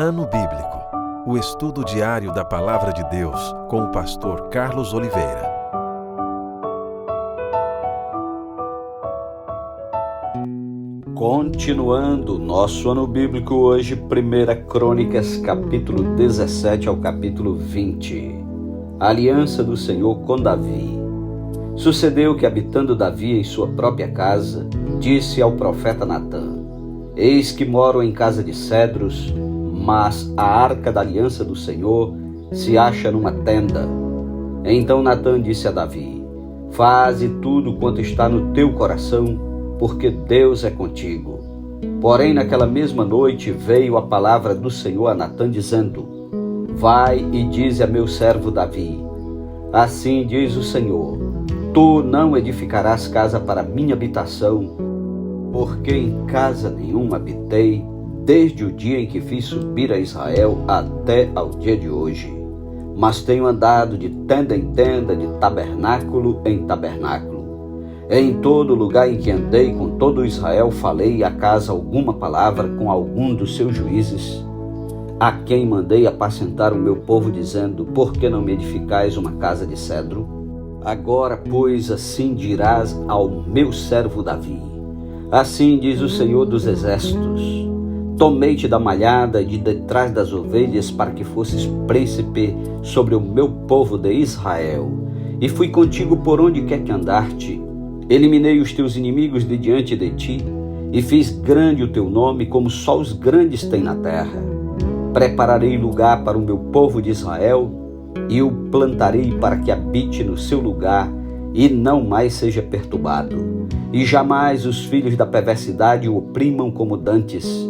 Ano Bíblico, o estudo diário da Palavra de Deus com o pastor Carlos Oliveira. Continuando nosso ano bíblico hoje, 1 Crônicas, capítulo 17 ao capítulo 20. A aliança do Senhor com Davi. Sucedeu que, habitando Davi em sua própria casa, disse ao profeta Natã: Eis que moro em casa de cedros, mas a arca da aliança do Senhor se acha numa tenda. Então Natã disse a Davi: Faze tudo quanto está no teu coração, porque Deus é contigo. Porém, naquela mesma noite veio a palavra do Senhor a Natã, dizendo: Vai e dize a meu servo Davi: Assim diz o Senhor: Tu não edificarás casa para minha habitação, porque em casa nenhuma habitei, desde o dia em que fiz subir a Israel até ao dia de hoje. Mas tenho andado de tenda em tenda, de tabernáculo em tabernáculo. Em todo lugar em que andei com todo Israel, falei a casa alguma palavra com algum dos seus juízes, a quem mandei apacentar o meu povo, dizendo: Por que não me edificais uma casa de cedro? Agora, pois, assim dirás ao meu servo Davi: Assim diz o Senhor dos Exércitos: Tomei-te da malhada e de detrás das ovelhas para que fosses príncipe sobre o meu povo de Israel. E fui contigo por onde quer que andaste. Eliminei os teus inimigos de diante de ti e fiz grande o teu nome, como só os grandes têm na terra. Prepararei lugar para o meu povo de Israel e o plantarei para que habite no seu lugar e não mais seja perturbado. E jamais os filhos da perversidade o oprimam como dantes,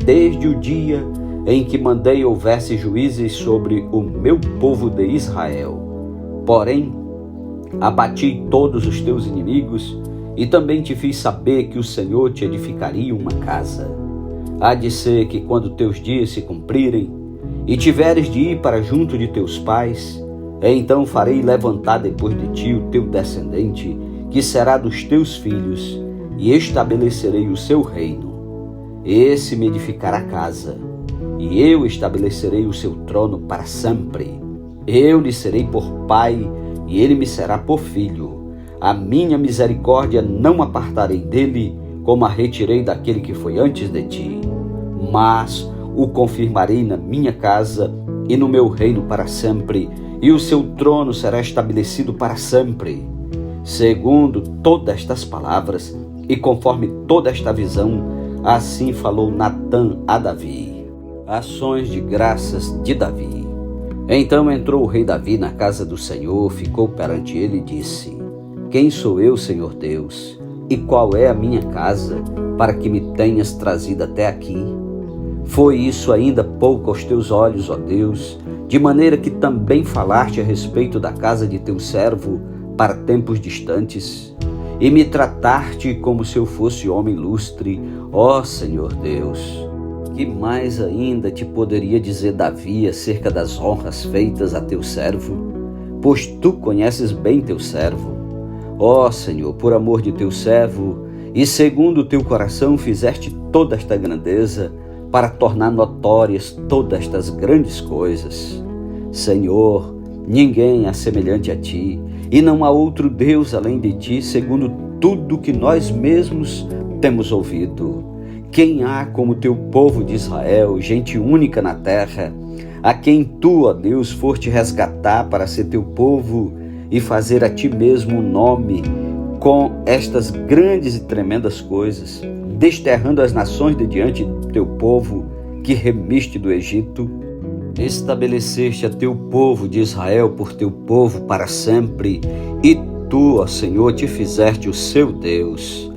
desde o dia em que mandei houvesse juízes sobre o meu povo de Israel. Porém, abati todos os teus inimigos e também te fiz saber que o Senhor te edificaria uma casa. Há de ser que, quando teus dias se cumprirem e tiveres de ir para junto de teus pais, então farei levantar depois de ti o teu descendente, que será dos teus filhos, e estabelecerei o seu reino. Esse me edificará casa, e eu estabelecerei o seu trono para sempre. Eu lhe serei por pai, e ele me será por filho. A minha misericórdia não apartarei dele, como a retirei daquele que foi antes de ti, mas o confirmarei na minha casa e no meu reino para sempre, e o seu trono será estabelecido para sempre. Segundo todas estas palavras e conforme toda esta visão, assim falou Natã a Davi. Ações de graças de Davi. Então entrou o rei Davi na casa do Senhor, ficou perante ele e disse: Quem sou eu, Senhor Deus? E qual é a minha casa, para que me tenhas trazido até aqui? Foi isso ainda pouco aos teus olhos, ó Deus, de maneira que também falaste a respeito da casa de teu servo para tempos distantes, e me trataste como se eu fosse homem ilustre, ó Senhor Deus. Que mais ainda te poderia dizer Davi acerca das honras feitas a teu servo? Pois tu conheces bem teu servo. Ó Senhor, por amor de teu servo, e segundo o teu coração fizeste toda esta grandeza, para tornar notórias todas estas grandes coisas. Senhor, ninguém é semelhante a ti, e não há outro Deus além de ti, segundo tudo que nós mesmos temos ouvido. Quem há como teu povo de Israel, gente única na terra, a quem tu, ó Deus, foste resgatar para ser teu povo e fazer a ti mesmo um nome com estas grandes e tremendas coisas, desterrando as nações de diante do teu povo que remiste do Egito? Estabeleceste a teu povo de Israel por teu povo para sempre, e tu, ó Senhor, te fizeste o seu Deus.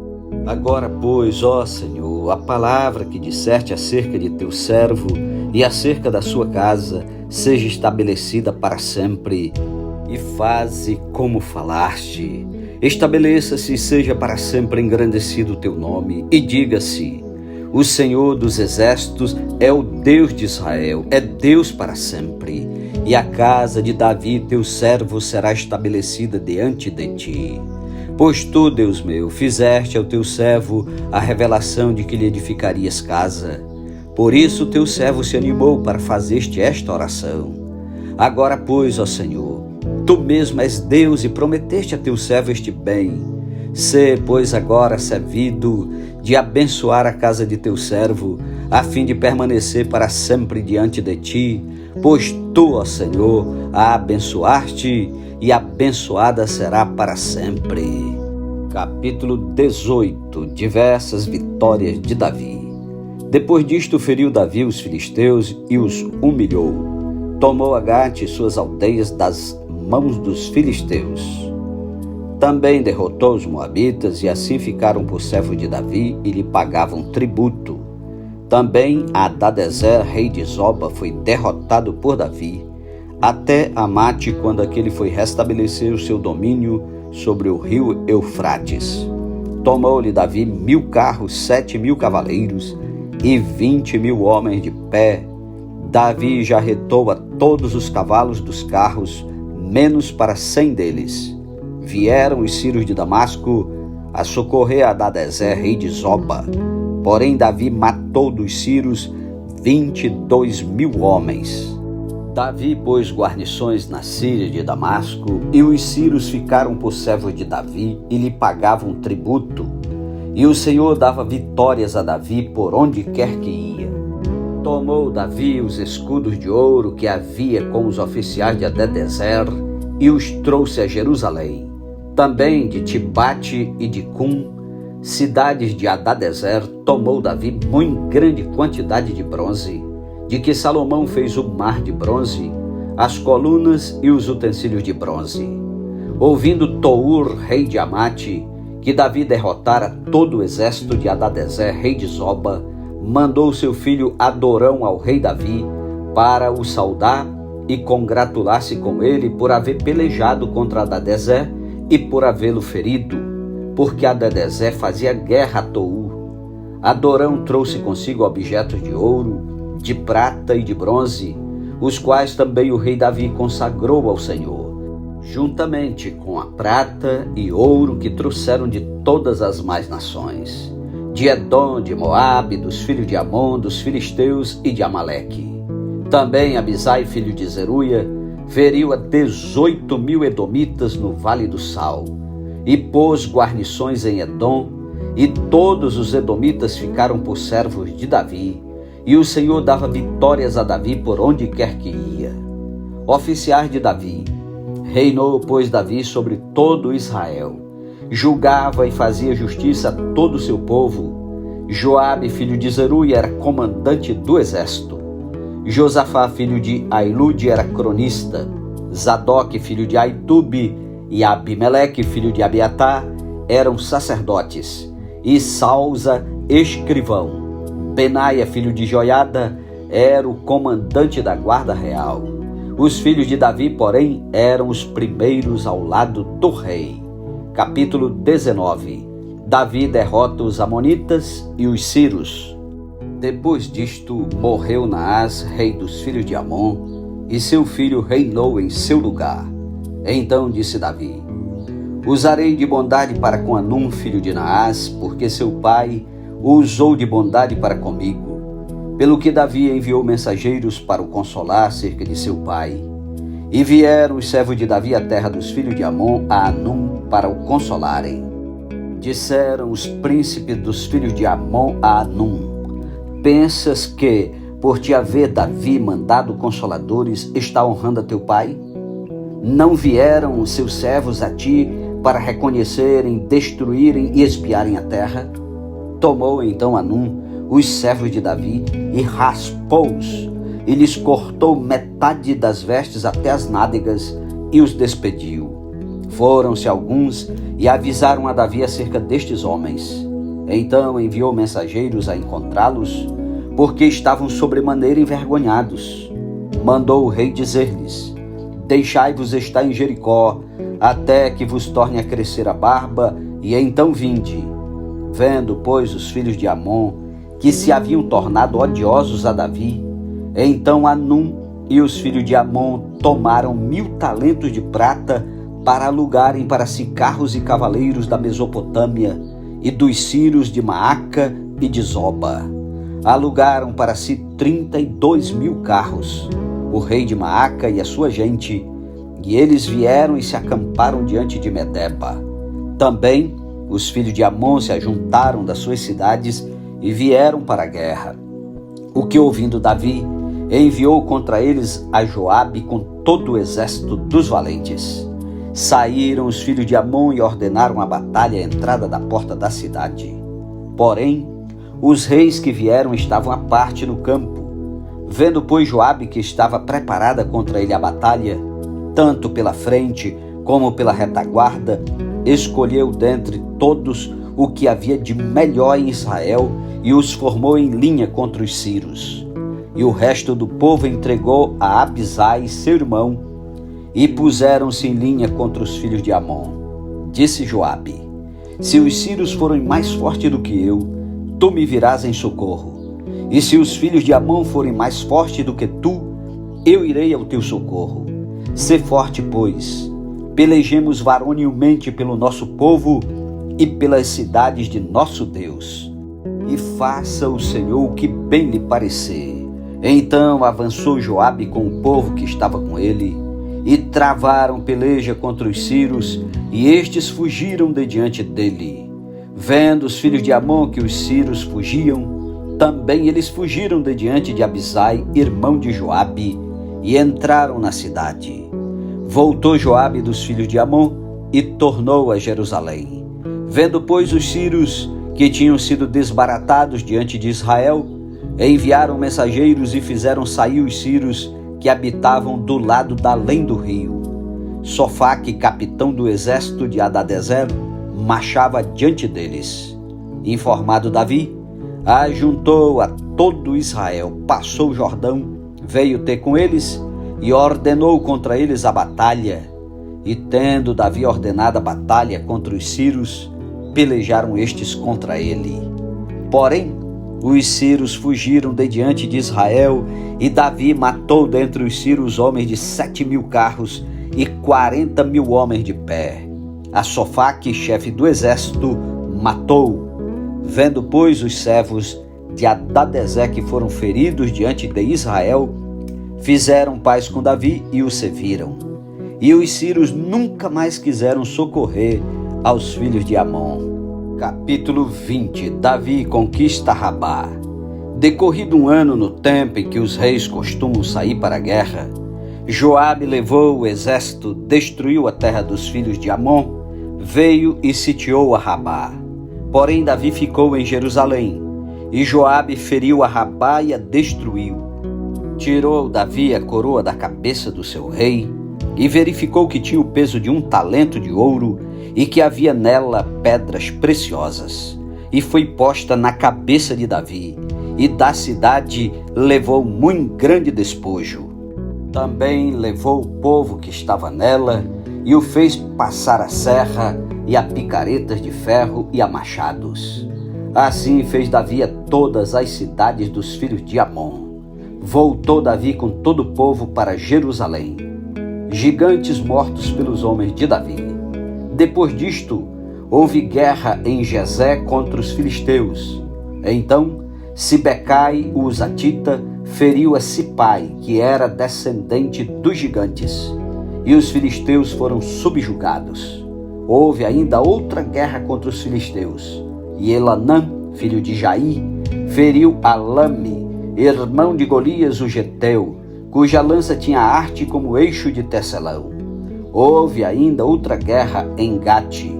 Agora, pois, ó Senhor, a palavra que disseste acerca de teu servo e acerca da sua casa seja estabelecida para sempre, e faze como falaste. Estabeleça-se e seja para sempre engrandecido o teu nome, e diga-se: O Senhor dos Exércitos é o Deus de Israel, é Deus para sempre, e a casa de Davi, teu servo, será estabelecida diante de ti. Pois tu, Deus meu, fizeste ao teu servo a revelação de que lhe edificarias casa. Por isso teu servo se animou para fazer-te esta oração. Agora, pois, ó Senhor, tu mesmo és Deus e prometeste a teu servo este bem. Sê, pois, agora servido de abençoar a casa de teu servo, a fim de permanecer para sempre diante de ti, pois tu, ó Senhor, a abençoaste e abençoada será para sempre. Capítulo 18. Diversas vitórias de Davi. Depois disto feriu Davi os filisteus e os humilhou. Tomou Agate e suas aldeias das mãos dos filisteus. Também derrotou os moabitas e assim ficaram por servo de Davi e lhe pagavam tributo. Também Hadadezer, rei de Zoba, foi derrotado por Davi, até Amate, quando aquele foi restabelecer o seu domínio sobre o rio Eufrates. Tomou-lhe Davi 1000 carros, 7.000 cavaleiros e 20.000 homens de pé. Davi já retou a todos os cavalos dos carros, menos para 100 deles. Vieram os sírios de Damasco a socorrer a Hadadezer, rei de Zoba. Porém Davi matou dos sírios 22.000 homens. Davi pôs guarnições na Síria de Damasco, e os sírios ficaram por servos de Davi e lhe pagavam tributo. E o Senhor dava vitórias a Davi por onde quer que ia. Tomou Davi os escudos de ouro que havia com os oficiais de Hadadezer e os trouxe a Jerusalém. Também de Tibate e de Cum, cidades de Hadadezer, tomou Davi muito grande quantidade de bronze, de que Salomão fez o mar de bronze, as colunas e os utensílios de bronze. Ouvindo Tour, rei de Amate, que Davi derrotara todo o exército de Hadadezer, rei de Zoba, mandou seu filho Adorão ao rei Davi para o saudar e congratular-se com ele por haver pelejado contra Hadadezer e por havê-lo ferido, porque Hadadezer fazia guerra a Tou. Adorão trouxe consigo objetos de ouro, de prata e de bronze, os quais também o rei Davi consagrou ao Senhor, juntamente com a prata e ouro que trouxeram de todas as mais nações, de Edom, de Moabe, dos filhos de Amon, dos filisteus e de Amaleque. Também Abisai, filho de Zeruia, feriu a 18.000 edomitas no Vale do Sal, e pôs guarnições em Edom, e todos os edomitas ficaram por servos de Davi, e o Senhor dava vitórias a Davi por onde quer que ia. Oficiais de Davi. Reinou, pois, Davi sobre todo Israel. Julgava e fazia justiça a todo o seu povo. Joabe, filho de Zeruia, era comandante do exército. Josafá, filho de Ailude, era cronista. Zadok, filho de Aitube, e Abimeleque, filho de Abiatar, eram sacerdotes. E Salza, escrivão. Benaia, filho de Joiada, era o comandante da guarda real. Os filhos de Davi, porém, eram os primeiros ao lado do rei. Capítulo 19. Davi derrota os amonitas e os sírios. Depois disto, morreu Naás, rei dos filhos de Amon, e seu filho reinou em seu lugar. Então disse Davi: usarei de bondade para com Anum, filho de Naás, porque seu pai o usou de bondade para comigo. Pelo que Davi enviou mensageiros para o consolar acerca de seu pai. E vieram os servos de Davi à terra dos filhos de Amon, a Anum, para o consolarem. Disseram os príncipes dos filhos de Amon a Anum: pensas que, por te haver Davi mandado consoladores, está honrando a teu pai? Não vieram os seus servos a ti para reconhecerem, destruírem e espiarem a terra? Tomou então Anum os servos de Davi e raspou-os, e lhes cortou metade das vestes até as nádegas e os despediu. Foram-se alguns e avisaram a Davi acerca destes homens. Então enviou mensageiros a encontrá-los, porque estavam sobremaneira envergonhados. Mandou o rei dizer-lhes: deixai-vos estar em Jericó, até que vos torne a crescer a barba, e então vinde. Vendo, pois, os filhos de Amon que se haviam tornado odiosos a Davi, então Anum e os filhos de Amon tomaram 1000 talentos de prata para alugarem para si carros e cavaleiros da Mesopotâmia e dos sírios de Maaca e de Zoba. alugaram para si 32.000 carros, o rei de Maaca e a sua gente, e eles vieram e se acamparam diante de Medeba. Também os filhos de Amon se ajuntaram das suas cidades e vieram para a guerra. O que, ouvindo Davi, enviou contra eles a Joabe com todo o exército dos valentes. Saíram os filhos de Amon e ordenaram a batalha à entrada da porta da cidade. Porém, os reis que vieram estavam à parte no campo. Vendo, pois, Joabe que estava preparada contra ele a batalha, tanto pela frente como pela retaguarda, escolheu dentre todos o que havia de melhor em Israel e os formou em linha contra os sírios. E o resto do povo entregou a Abisai, seu irmão, e puseram-se em linha contra os filhos de Amon. Disse Joabe: se os sírios forem mais fortes do que eu, tu me virás em socorro. E se os filhos de Amon forem mais fortes do que tu, eu irei ao teu socorro. Sê forte, pois, pelejemos varonilmente pelo nosso povo e pelas cidades de nosso Deus. E faça o Senhor o que bem lhe parecer. Então avançou Joabe com o povo que estava com ele, e travaram peleja contra os sírios, e estes fugiram de diante dele. Vendo os filhos de Amon que os sírios fugiam, também eles fugiram de diante de Abisai, irmão de Joabe, e entraram na cidade. Voltou Joabe dos filhos de Amon e tornou a Jerusalém. Vendo, pois, os sírios que tinham sido desbaratados diante de Israel, enviaram mensageiros e fizeram sair os sírios que habitavam do lado da além do rio. Sofaque, capitão do exército de Hadadezer, marchava diante deles. Informado Davi, ajuntou a todo Israel, passou o Jordão, veio ter com eles e ordenou contra eles a batalha. E tendo Davi ordenado a batalha contra os sírios, pelejaram estes contra ele. Porém, os sírios fugiram de diante de Israel, e Davi matou dentre os sírios homens de 7.000 carros e 40.000 homens de pé. A Sofaque, chefe do exército, matou. Vendo, pois, os servos de Hadadezer que foram feridos diante de Israel, fizeram paz com Davi e o serviram. E os sírios nunca mais quiseram socorrer aos filhos de Amon. Capítulo 20. Davi conquista Rabá. Decorrido um ano no tempo em que os reis costumam sair para a guerra, Joabe levou o exército, destruiu a terra dos filhos de Amon, veio e sitiou a Rabá. Porém Davi ficou em Jerusalém, e Joabe feriu a Rabá e a destruiu. Tirou Davi a coroa da cabeça do seu rei, e verificou que tinha o peso de 1 talento de ouro, e que havia nela pedras preciosas, e foi posta na cabeça de Davi, e da cidade levou muito grande despojo. Também levou o povo que estava nela, e o fez passar a serra, e a picaretas de ferro e a machados. Assim fez Davi a todas as cidades dos filhos de Amon. Voltou Davi com todo o povo para Jerusalém. Gigantes mortos pelos homens de Davi. Depois disto, houve guerra em Gezé contra os filisteus. Então, Sibecai, o Uzatita, feriu a Sipai, que era descendente dos gigantes, e os filisteus foram subjugados. Houve ainda outra guerra contra os filisteus, e Elanã, filho de Jair, feriu Alame, irmão de Golias o Geteu, cuja lança tinha arte como eixo de tecelão. Houve ainda outra guerra em Gate.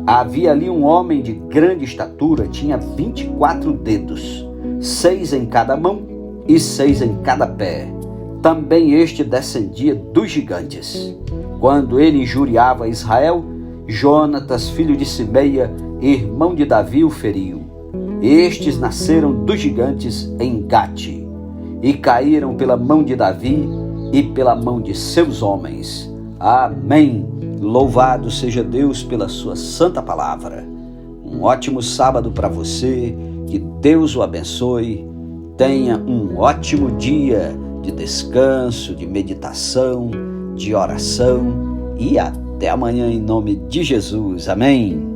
Havia ali um homem de grande estatura, tinha 24 dedos, 6 em cada mão e 6 em cada pé. Também este descendia dos gigantes. Quando ele injuriava Israel, Jonatas, filho de Simeia, irmão de Davi, o feriu. Estes nasceram dos gigantes em Gate, e caíram pela mão de Davi e pela mão de seus homens. Amém. Louvado seja Deus pela sua santa palavra. Um ótimo sábado para você, que Deus o abençoe. Tenha um ótimo dia de descanso, de meditação, de oração, e até amanhã em nome de Jesus. Amém.